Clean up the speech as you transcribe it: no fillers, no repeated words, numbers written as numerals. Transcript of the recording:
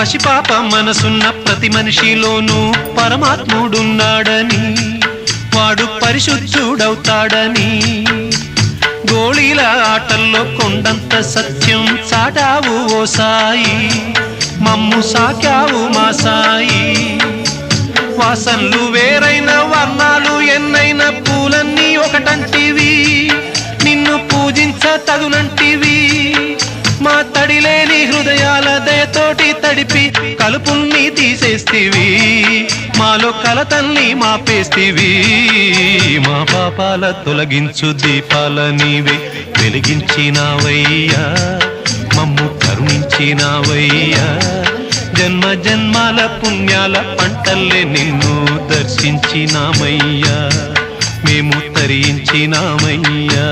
పసిపాప మనసున్న ప్రతి మనిషిలోనూ పరమాత్ముడున్నాడని, వాడు పరిశుద్ధుడవుతాడని, గోళీల ఆటల్లో కొండంత సత్యం చాటావు ఓ సాయి, మమ్ము సాకావు మా సాయి. వాసనలు వేరైన వర్ణాలు ఎన్నైన పూలన్నీ ఒకటంటివి, నిన్ను పూజించ తగునంటివి. మా తడిలేని హృదయాల దయతోటి తడిపి కలుపుల్ని తీసేస్తివి, మాలో కలతల్ని మాపేస్తివి. మా పాపాల తొలగించు దీపాల నీవే వెలిగించినావయ్యా, మమ్ము కరుణించినావయ్యా. జన్మ జన్మాల పుణ్యాల పంటల్లే నిన్ను దర్శించినామయ్యా, మేము తరించినామయ్యా.